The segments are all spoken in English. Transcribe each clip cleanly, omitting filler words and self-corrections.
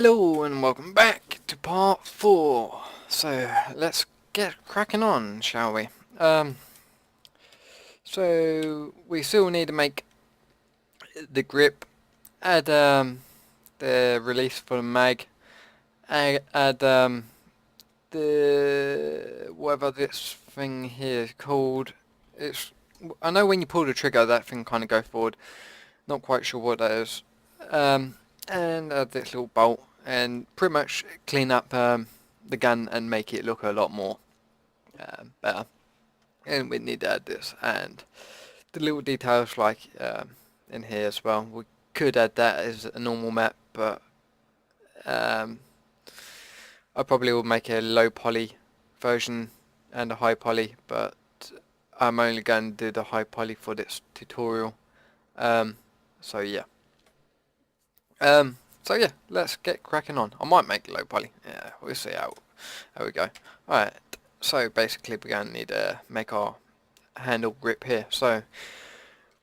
Hello and welcome back to part 4. So let's get cracking on, shall we? So we still need to make the grip, add the release for the mag, add the whatever this thing here is called. It's I know when you pull the trigger that thing kind of goes forward. Not quite sure what that is. And this little bolt and pretty much clean up the gun and make it look a lot more better. And we need to add this and the little details like in here as well. We could add that as a normal map, but um, I probably will make a low poly version and a high poly, but I'm only going to do the high poly for this tutorial. So yeah. So yeah, let's get cracking on. I might make low poly. Yeah, we'll see how we go. Alright, so basically we're going to need to make our handle grip here. So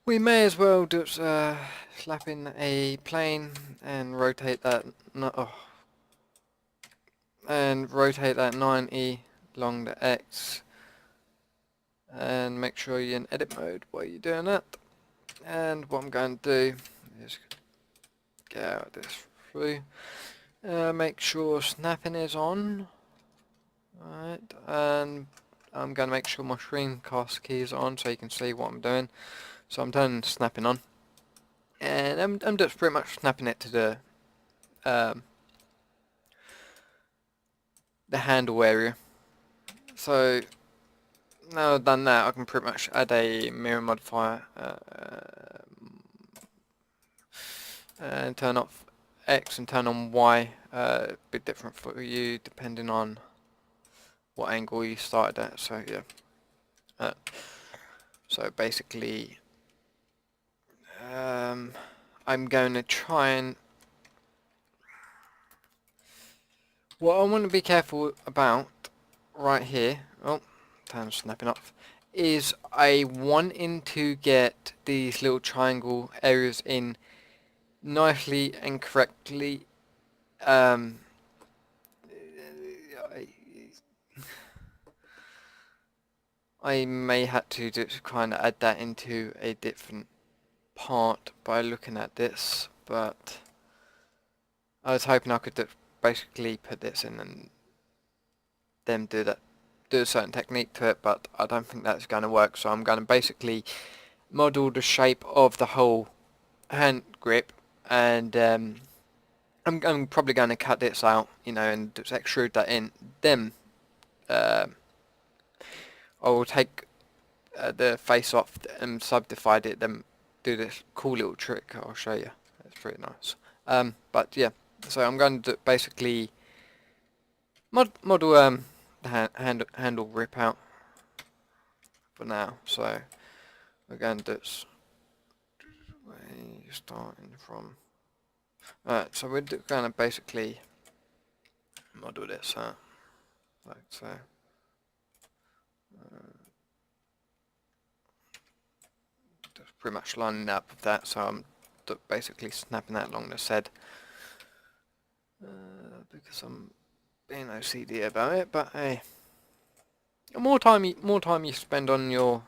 we may as well just slap in a plane and rotate that and rotate that 90 along the X and make sure you're in edit mode while you're doing that. And what I'm going to do is get out this through. Make sure snapping is on. Alright, and I'm going to make sure my screencast key is on so you can see what I'm doing. So I'm turning snapping on. And I'm just pretty much snapping it to the handle area. So now I've done that, I can pretty much add a mirror modifier and turn off X and turn on Y. A bit different for you depending on what angle you started at. So yeah. So basically, I'm going to try and what I want to be careful about right here. Oh, time snapping off. Is I wanting to get these little triangle areas in nicely and correctly. I may have to just kind of add that into a different part by looking at this, but I was hoping I could basically put this in and then do a certain technique to it, but I don't think that's going to work. So I'm going to basically model the shape of the whole hand grip, and I'm probably going to cut this out, and just extrude that in. Then I will take the face off and subdivide it, then do this cool little trick I'll show you. It's pretty nice. But yeah, so I'm going to basically model the handle grip out for now. So we're going to do starting from. Alright, so we're going to basically model this out like so. Just pretty much lining up with that, so I'm basically snapping that along the said because I'm being OCD about it. But hey, the more time you spend on your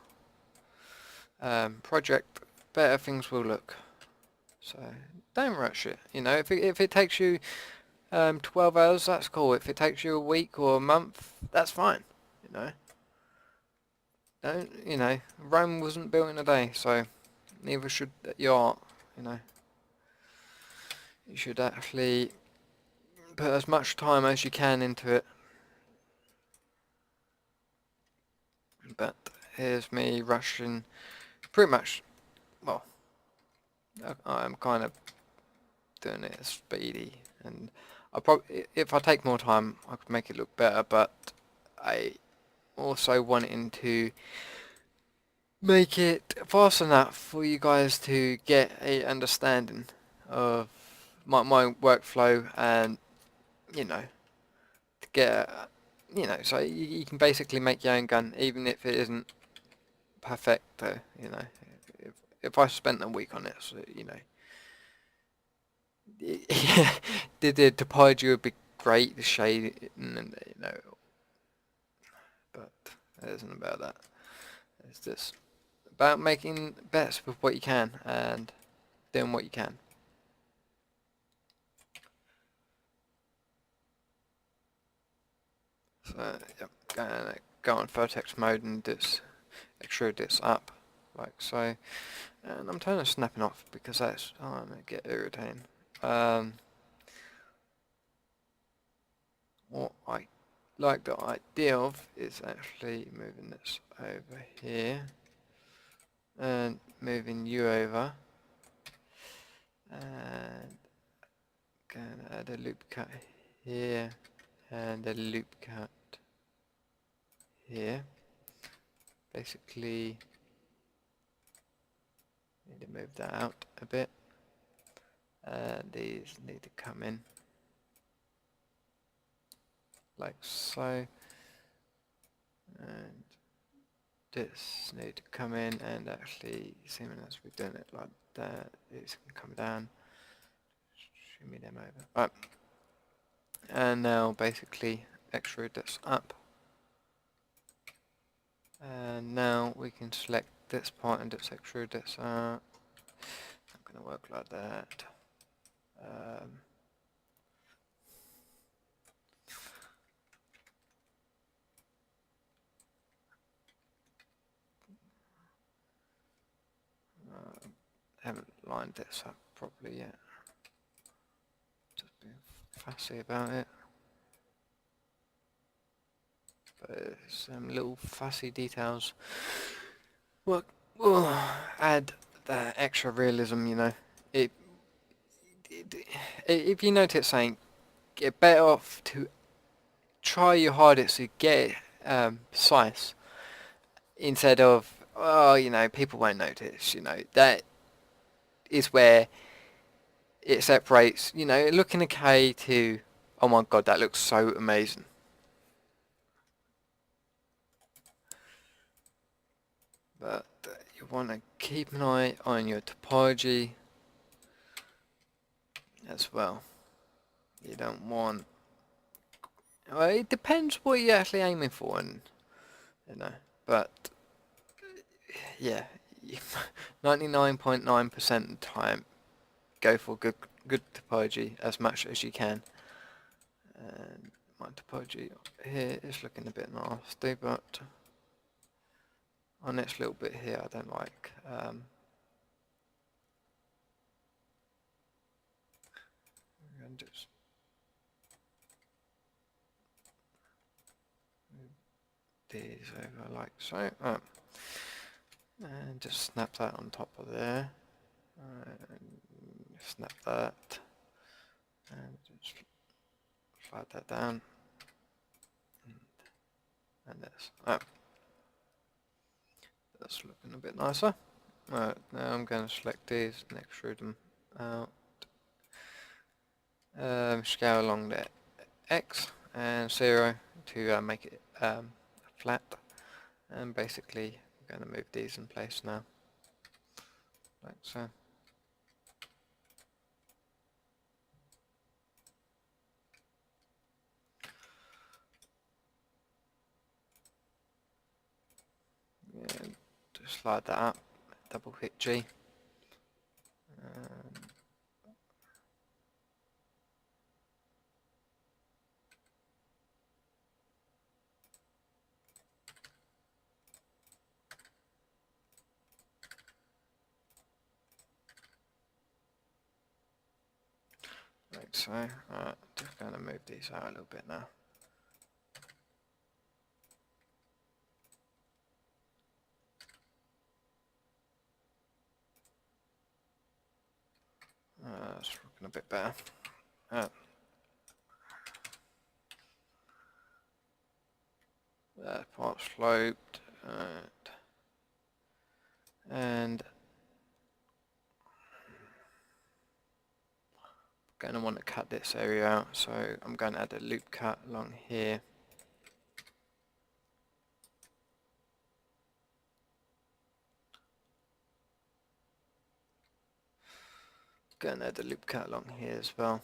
project, better things will look. So don't rush it. If it takes you 12 hours, that's cool. If it takes you a week or a month, that's fine. Rome wasn't built in a day, so neither should your art. You should actually put as much time as you can into it. But here's me rushing, pretty much. Well, I'm kind of doing it speedy, and if I take more time, I could make it look better. But I also wanting to make it fast enough for you guys to get a understanding of my workflow, and to get so you can basically make your own gun even if it isn't perfect. If I spent a week on it, so, Yeah, the topology would be great, the shade, and you know, but it isn't about that. It's just about making bets with what you can and doing what you can. So, yep, gonna go on vertex mode and just extrude this up, like so. And I'm turning snapping off because that's starting to get irritating. What I like the idea of is actually moving this over here and moving you over and gonna add a loop cut here and a loop cut here. Basically need to move that out a bit. These need to come in like so, and this need to come in, and actually, seeming as we're doing it like that, these can come down. Shimmy them over. Right, and now basically extrude this up, and now we can select this part and just extrude this up. Not gonna work like that. Haven't lined this up properly yet. Just being fussy about it. But some little fussy details will add that extra realism, you know. It, if you notice something, get better off to try your hardest to get precise instead of, oh, you know, people won't notice, you know. That is where it separates, you know, looking okay to, oh my god, that looks so amazing. But you want to keep an eye on your topology as well. You don't want, well, it depends what you're actually aiming for, and you know, but yeah, 99.9% of the time, go for good topology as much as you can. And my topology here is looking a bit nasty, but on this little bit here I don't like. And just move these over like so. And just snap that on top of there. And snap that. And just slide that down. And this. That's looking a bit nicer. Right, now I'm going to select these and extrude them out. Scale along the X and 0 to make it flat. And basically, I'm going to move these in place now, like so. And just slide that up, double hit G. Like so. Just going to move these out a little bit now. It's looking a bit better. That part sloped, and I'm going to want to cut this area out, so I'm going to add a loop cut along here. Gonna add a loop cut along here as well.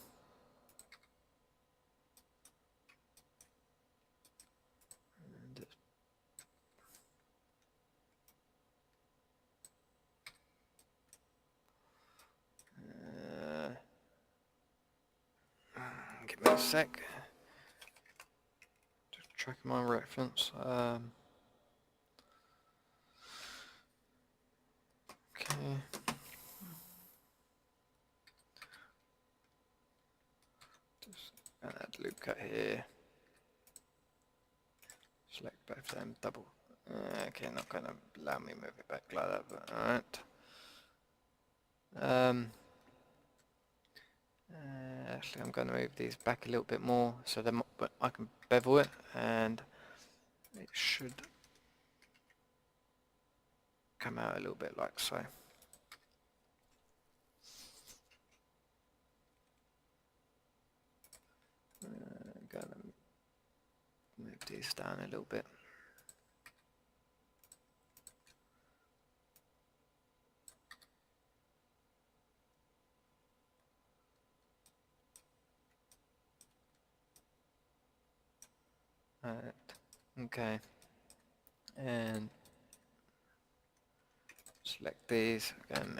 Give me a sec. Just tracking my reference. Okay. Just add loop cut here. Select both of them, double. Okay, not gonna allow me move it back like that, but alright. Actually, I'm going to move these back a little bit more so that I can bevel it, and it should come out a little bit like so. I'm going to move these down a little bit. Okay, and select these and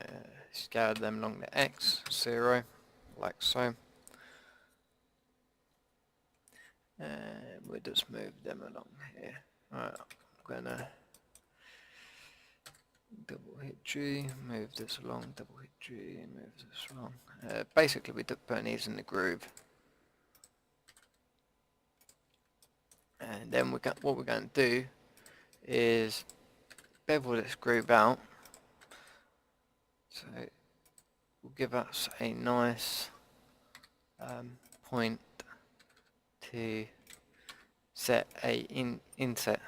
scale them along the X, 0, like so. And we'll just move them along here. Alright, I'm gonna double hit G, move this along, double hit G, move this along. Basically we're putting these in the groove. And then what we're going to do is bevel this groove out. So it will give us a nice point to set a inset.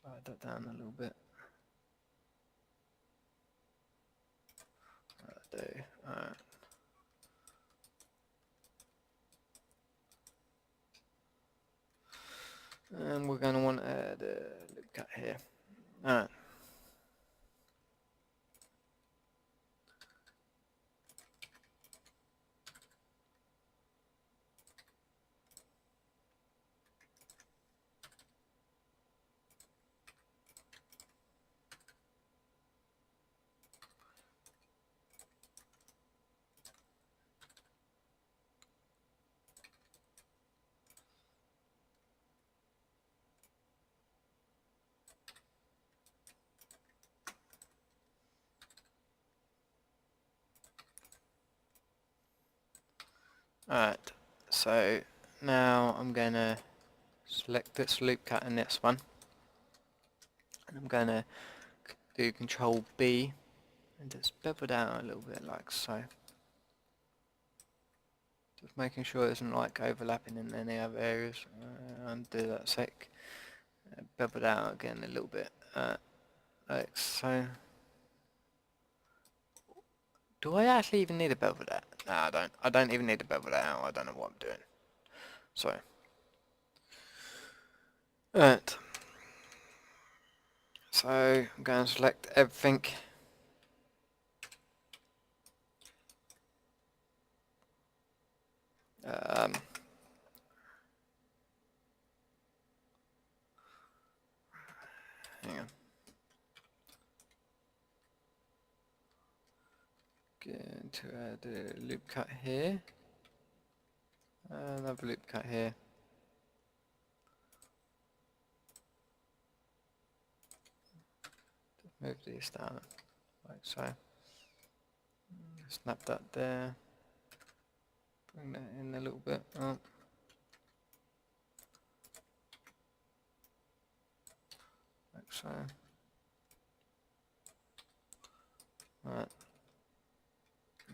Slide that down a little bit. Alright. And we're going to want to add a loop cut here. Alright. Alright, so now I'm going to select this loop cut in this one, and I'm going to do Control B and just bevel down a little bit like so. Just making sure it isn't like overlapping in any other areas. Undo that sec. Bevel down again a little bit, like so. Do I actually even need to bevel that? No, I don't. I don't even need to bevel that out. I don't know what I'm doing. So, alright. So I'm going to select everything. Hang on. Going to add a loop cut here. Another loop cut here. Move these down like so. Snap that there. Bring that in a little bit. Oh. Like so. Right.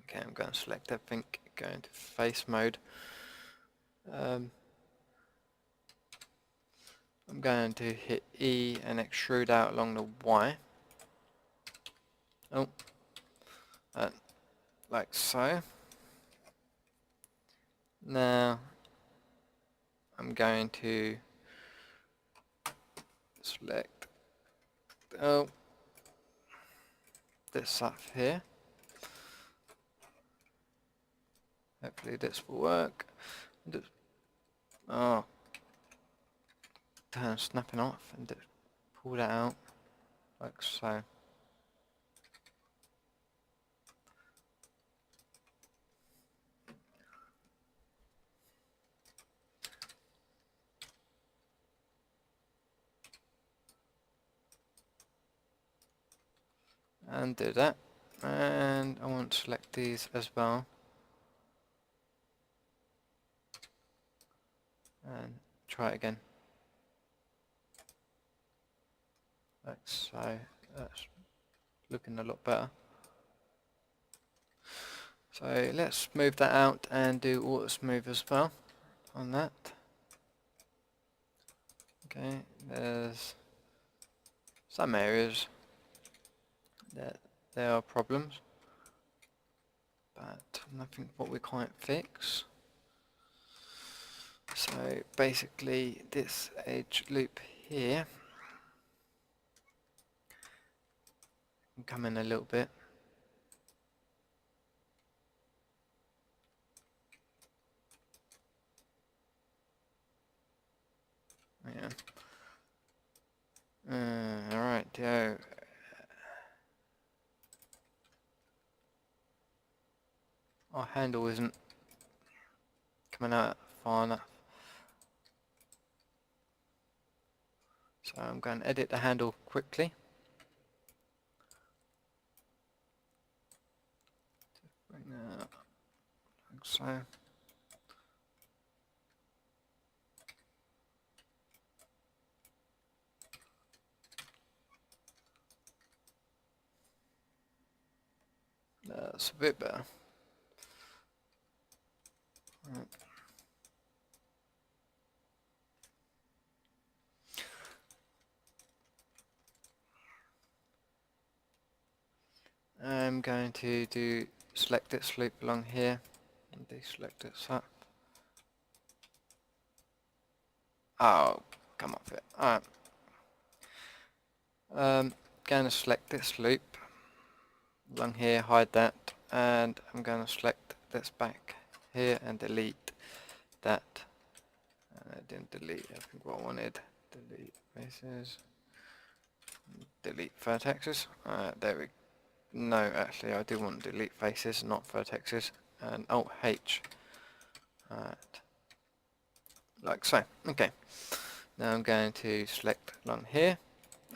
Okay, I'm going to select everything, go into face mode. I'm going to hit E and extrude out along the Y. Oh, like so. Now I'm going to select this up here. Hopefully this will work. Oh, damn, snapping off, and pull that out like so. And do that. And I want to select these as well. And try it again. Like so. That's looking a lot better. So let's move that out and do auto smooth as well on that. Okay, there's some areas that there are problems, but nothing what we can't fix. So basically this edge loop here can come in a little bit. Yeah. Alright, Joe. Our handle isn't coming out far enough. So I'm going to edit the handle quickly. Bring that up like so. That's a bit better. Right. I'm going to select this loop along here and deselect this up. Oh, come off it. Alright. Going to select this loop along here, hide that, and I'm going to select this back here and delete that. I didn't delete, I think what I wanted. Delete faces. Delete vertexes. There we go. No, actually I do want to delete faces, not vertexes. And Alt H. Like so. Okay. Now I'm going to select along here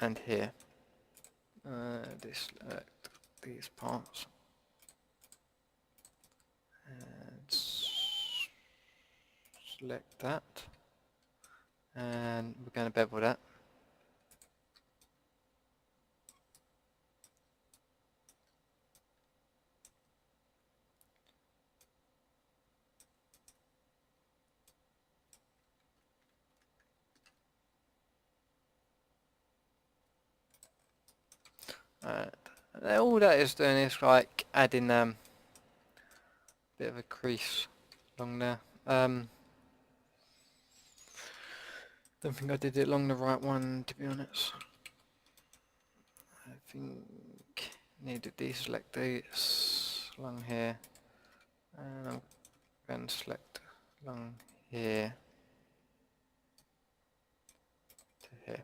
and here. Deselect these parts. And select that. And we're going to bevel that. All that is doing is like adding bit of a crease along there. Don't think I did it along the right one, to be honest. I think I need to deselect this along here, and I'm going to select along here to here.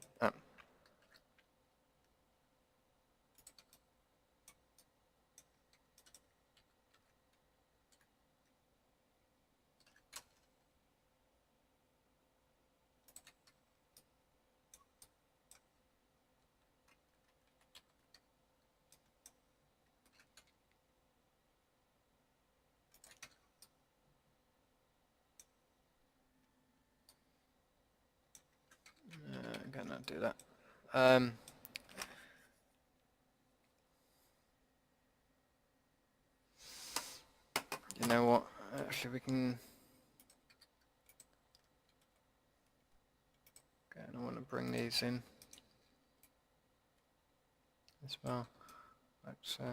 I'm gonna do that. You know what? Actually, we can. Okay, I want to bring these in as well, like so.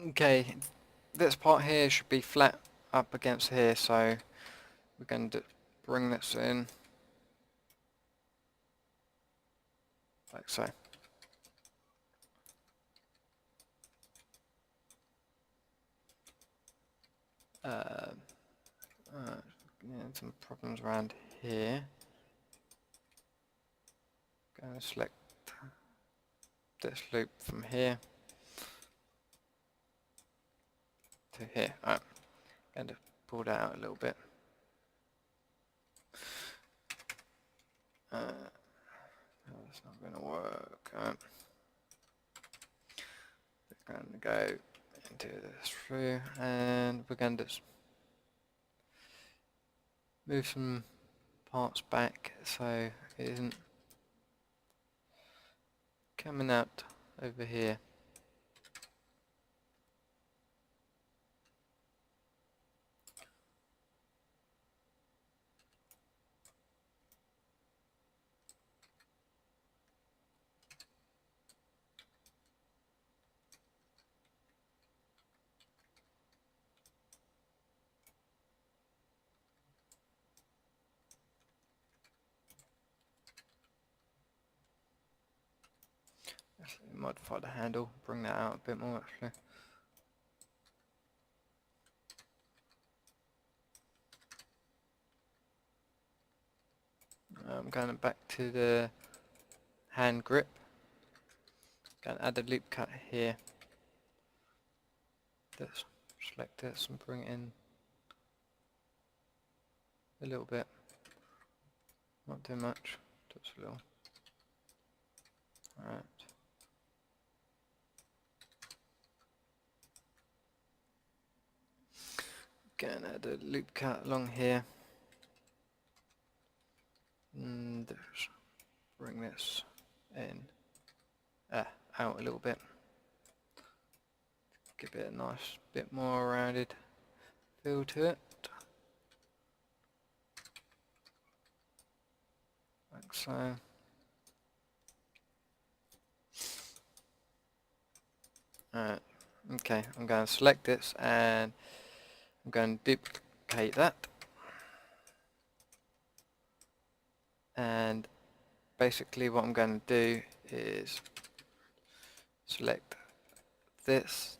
Okay, this part here should be flat up against here, so we're going to bring this in like so. Uh, some problems around here. Going to select this loop from here to here. Alright, going to pull that out a little bit. That's not going to work. We're going to go into this through, and we're going to move some parts back so it isn't coming out over here. Let's modify the handle, bring that out a bit more actually. I'm going back to the hand grip. Going to add a loop cut here. Let's select this and bring it in a little bit. Not too much, just a little. Alright. Going to add a loop cut along here. And bring this in, out a little bit. Give it a nice bit more rounded feel to it. Like so. Alright, okay, I'm going to select this and I'm going to duplicate that. And basically what I'm going to do is select this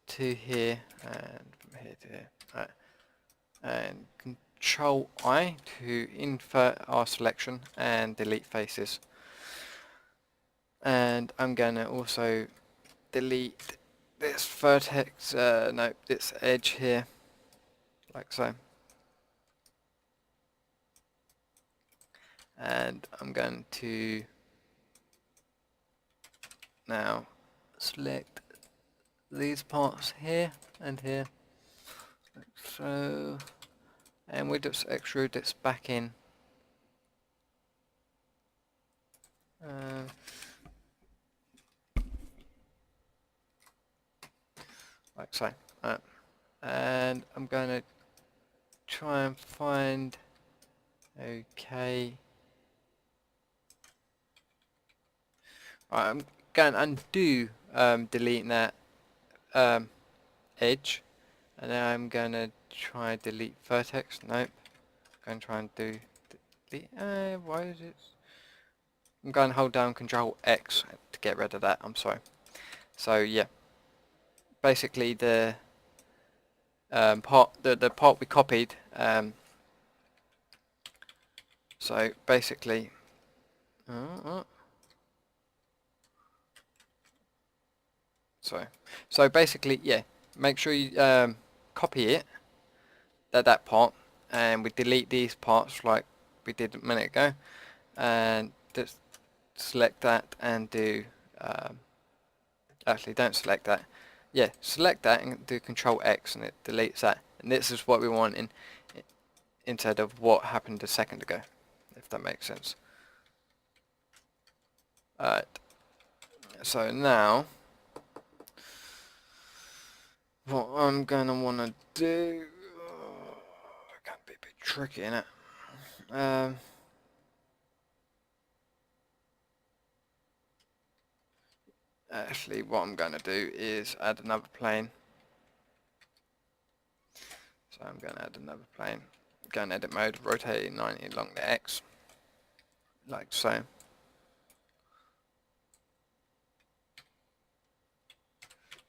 to here and from here to here. Alright. And Control I to invert our selection and delete faces. And I'm going to also delete this vertex, no, this edge here, like so. And I'm going to now select these parts here and here, like so, and we just extrude this back in. Like so. And I'm going to try and find, okay. Right, I'm going to undo deleting that edge, and then I'm going to try and delete vertex. Nope. I'm going to try and do delete. Why is it? I'm going to hold down Control X to get rid of that. I'm sorry. So yeah, basically the part we copied. So basically, so basically, yeah, make sure you copy it, that part, and we delete these parts like we did a minute ago, and just select that and do, actually don't select that, yeah, select that and do Control X and it deletes that, and this is what we want instead of what happened a second ago, if that makes sense. Alright, so now what I'm going to want to do, it can be a bit tricky, innit? actually what I'm going to do is add another plane. So I'm going to add another plane. Go in edit mode, rotate 90 along the X, like so.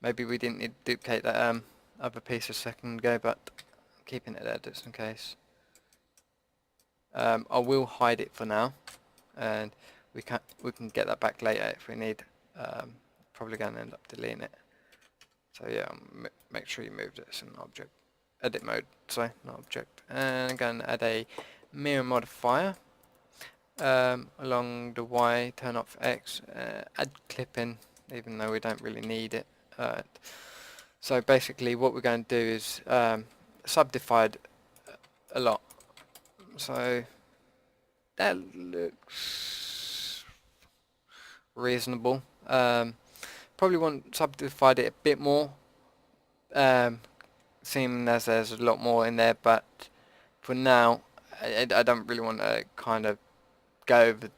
Maybe we didn't need to duplicate that other piece a second ago, but I'm keeping it there just in case. I will hide it for now, and we can get that back later if we need. Probably going to end up deleting it. So yeah, make sure you move this in object edit mode. Sorry, not object. And I'm going to add a mirror modifier along the Y. Turn off X. Add clipping, even though we don't really need it. So basically, what we're going to do is subdivide a lot. So that looks reasonable. Probably want to subdivide it a bit more, seeing as there's a lot more in there, but for now I don't really want to kind of go over,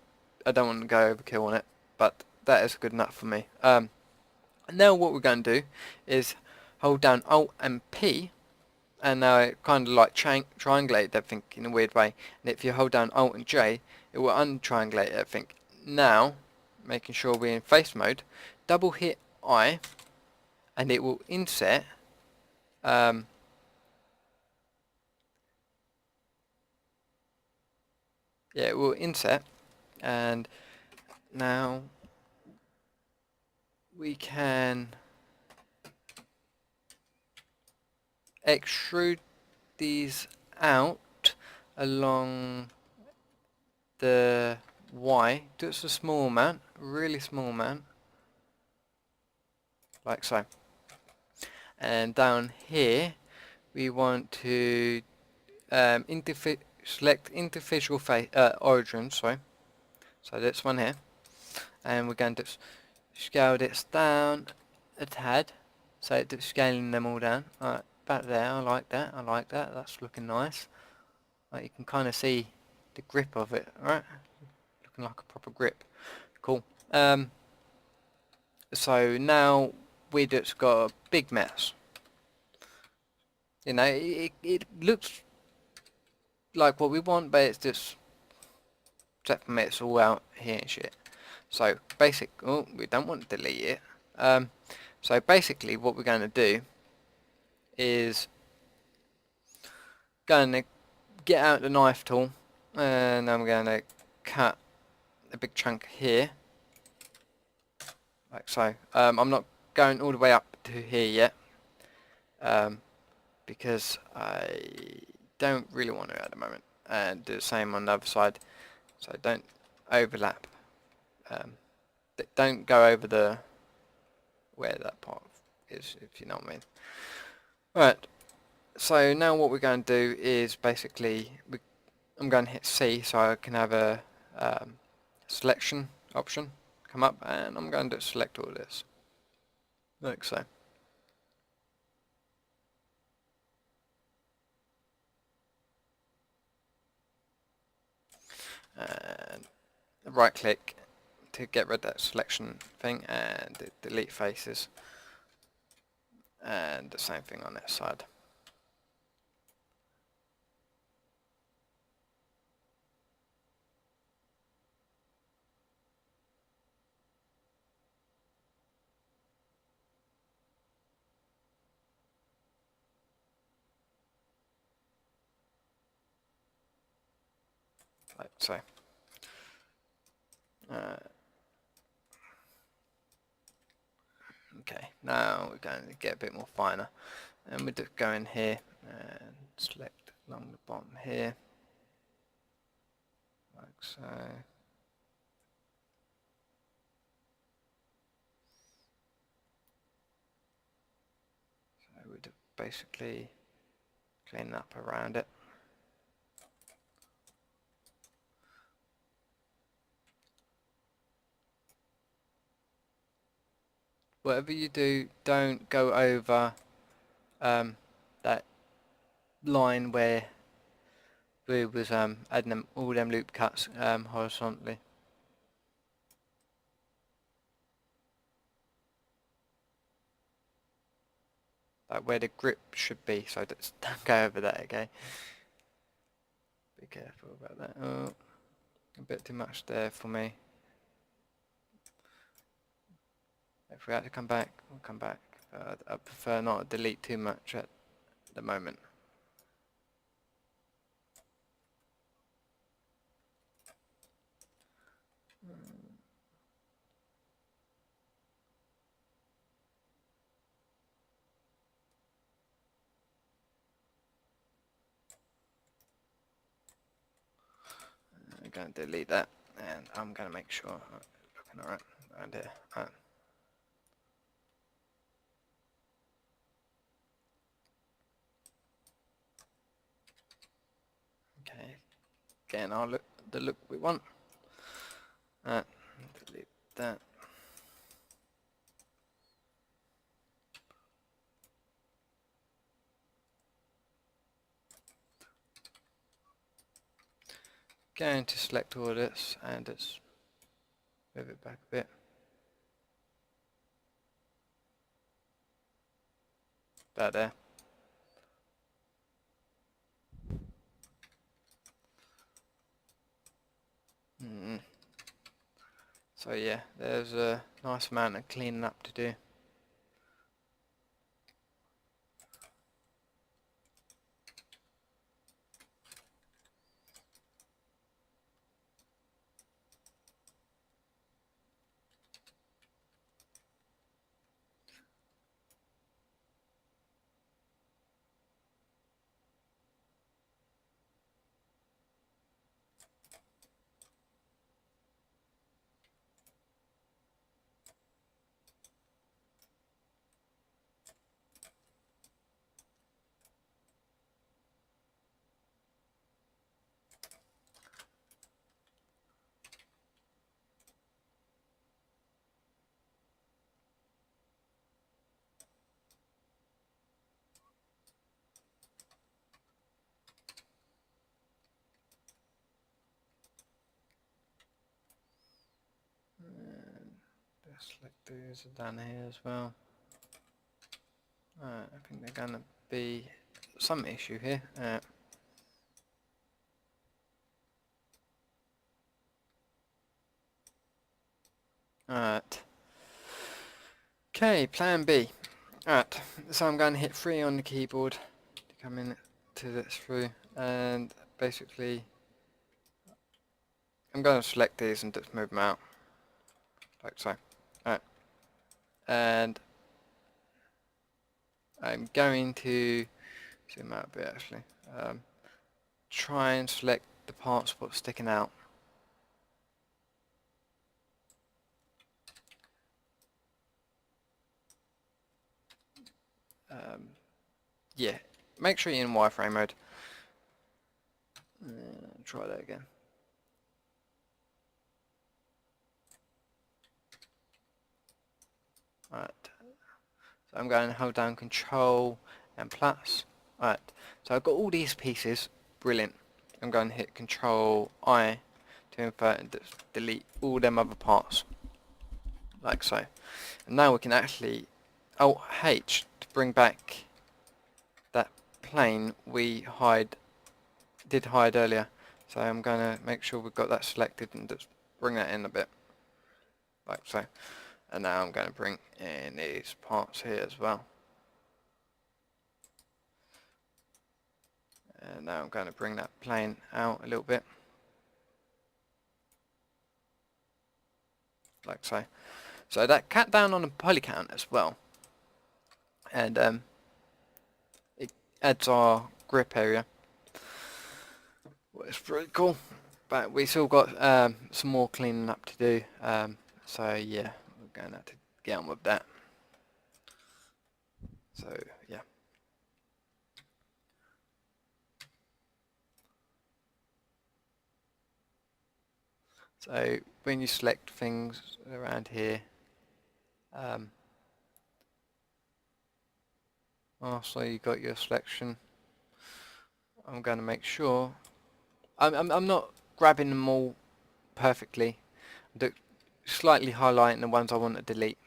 I don't want to go overkill on it, but that is good enough for me. Now what we're going to do is hold down Alt and P, and now it kind of like triangulate everything in a weird way, and if you hold down Alt and J, it will untriangulate everything. Now, making sure we're in face mode, double hit I, and it will inset yeah, it will inset, and now we can extrude these out along the Y. Just a small amount, really small amount, like so. And down here we want to select individual origins, sorry. So this one here, and we're going to scale this down a tad, so it's scaling them all down. Alright, about there. I like that. I like that. That's looking nice. Like, you can kind of see the grip of it. Alright, looking like a proper grip. Cool. So now we just got a big mess. You know, it looks like what we want, but it's just, except for me, it's all out here and shit. So we don't want to delete it. So basically what we're going to do is going to get out the knife tool, and I'm going to cut a big chunk here, like so. I'm not going all the way up to here yet, because I don't really want to at the moment, and do the same on the other side, so don't overlap. Don't go over the where that part is, if you know what I mean. Alright, so now what we're going to do is basically I'm going to hit C so I can have a selection option come up, and I'm going to select all this like so. And right click to get rid of that selection thing, and delete faces, and the same thing on that side. Like so. Okay, now we're going to get a bit more finer, and we just go in here and select along the bottom here, like so. So we just basically clean up around it. Whatever you do, don't go over that line where we was adding all them loop cuts horizontally. like where the grip should be, so don't go over that, okay? Be careful about that. Oh, a bit too much there for me. If we had to come back, we'll come back. I prefer not to delete too much at the moment. I'm going to delete that, and I'm going to make sure I'm looking alright around here. Alright. Okay, again, the look we want. Delete that. Going to select all this and just move it back a bit. About there. So yeah, there's a nice amount of cleaning up to do. And select these down here as well. I think they're going to be some issue here. Alright. Okay, plan B. Alright, so I'm going to hit 3 on the keyboard to come in to this through, and basically I'm going to select these and just move them out, like so. Alright, and I'm going to zoom out a bit actually. Try and select the parts what's sticking out. Yeah, make sure you're in wireframe mode. Try that again. Alright, so I'm going to hold down Control and plus. Alright, so I've got all these pieces, brilliant. I'm going to hit Control I to invert and delete all them other parts, like so. And now we can actually Alt H to bring back that plane we did hide earlier. So I'm going to make sure we've got that selected and just bring that in a bit, like so. And now I'm going to bring in these parts here as well. And now I'm going to bring that plane out a little bit, like so. So that cut down on the poly count as well, and it adds our grip area, which is pretty cool. But we still got some more cleaning up to do. So yeah, we're going to have to get on with that. So yeah. So when you select things around here, so you got your selection. I'm going to make sure I'm not grabbing them all perfectly. I'm slightly highlighting the ones I want to delete.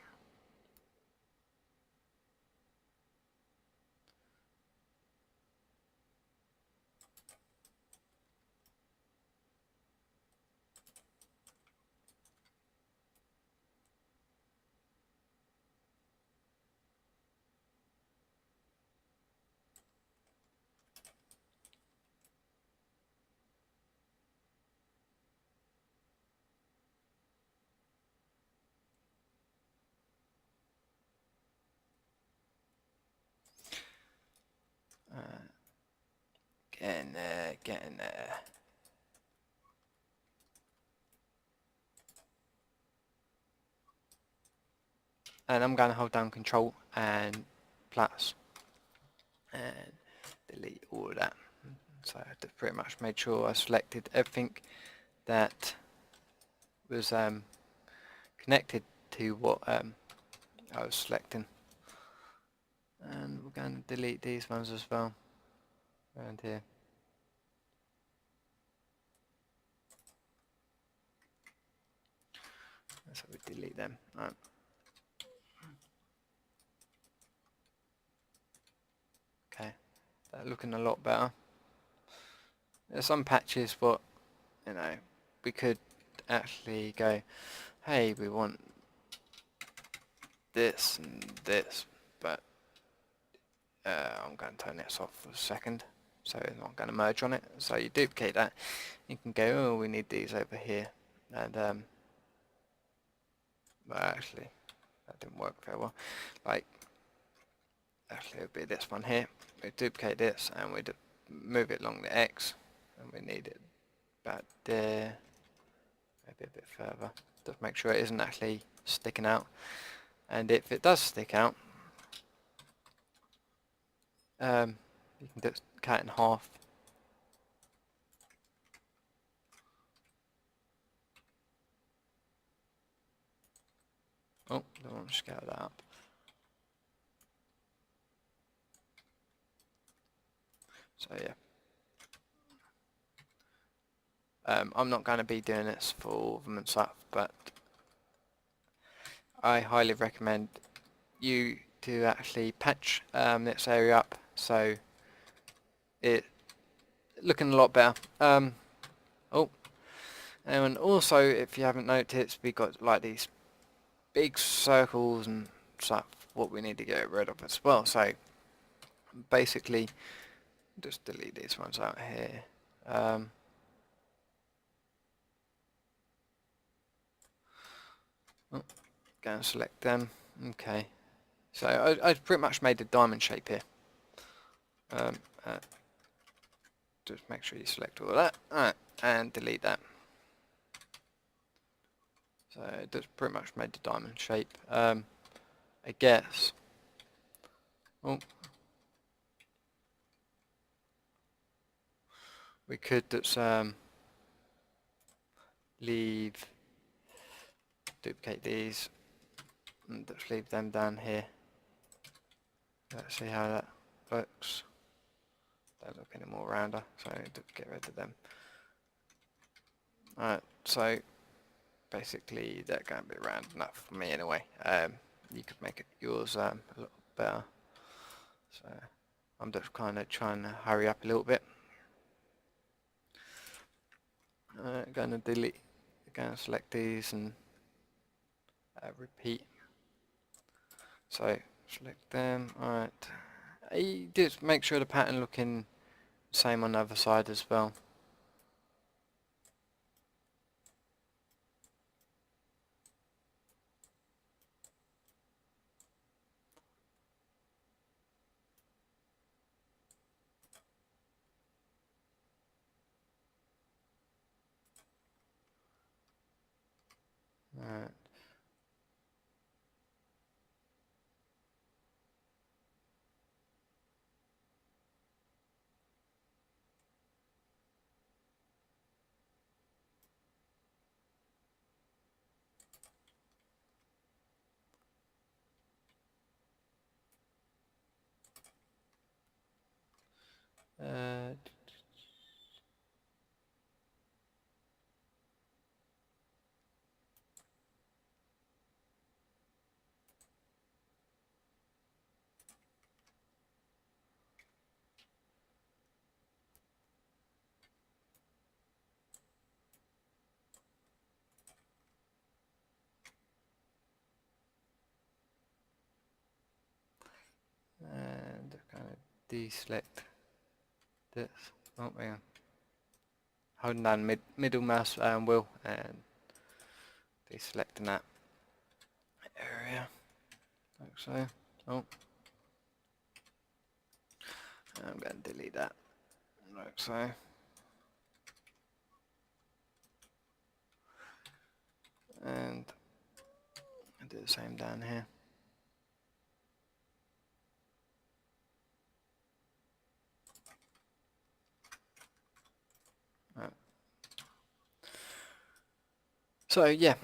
Get in there, get in there. And I'm going to hold down Control and plus and delete all of that. So I pretty much made sure I selected everything that was connected to what I was selecting. And we're going to delete these ones as well around here. So we delete them. Right. Okay, they're looking a lot better. There's some patches what, you know, we could actually go, hey, we want this and this, but I'm going to turn this off for a second, so it's not going to merge on it. So you duplicate that, you can go, oh, we need these over here, and but actually that didn't work very well. Like, actually it would be this one here. We duplicate this and we move it along the X, and we need it about there, maybe a bit further. Just make sure it isn't actually sticking out. And if it does stick out, you can just cut it in half. Oh, don't want to scale that up. So yeah. I'm not going to be doing this for all of them and stuff, but I highly recommend you to actually patch this area up so it looking a lot better. Oh, and also if you haven't noticed, we got like these big circles and stuff what we need to get rid of as well. So basically, just delete these ones out here. Oh, go and select them. Okay, so I pretty much made a diamond shape here. Just make sure you select all of that. Alright, and delete that. So it just pretty much made the diamond shape. I guess. Oh, we could just duplicate these, and just leave them down here. Let's see how that looks. Don't look any more rounder, so just get rid of them. Alright, so basically they're going to be round enough for me anyway. You could make it yours a little better. So I'm just kind of trying to hurry up a little bit. Going to delete, going to select these and repeat. So select them. Alright. You just make sure the pattern looking same on the other side as well. Alright. Uh, and kind of deselect this. Oh, hang on. Holding down middle mouse wheel and deselecting that area, like so. Oh, I'm going to delete that. like so. And I'll do the same down here. Right. So yeah,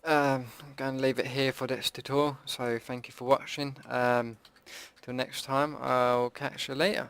I'm going to leave it here for this tutorial. So thank you for watching. Till next time, I'll catch you later.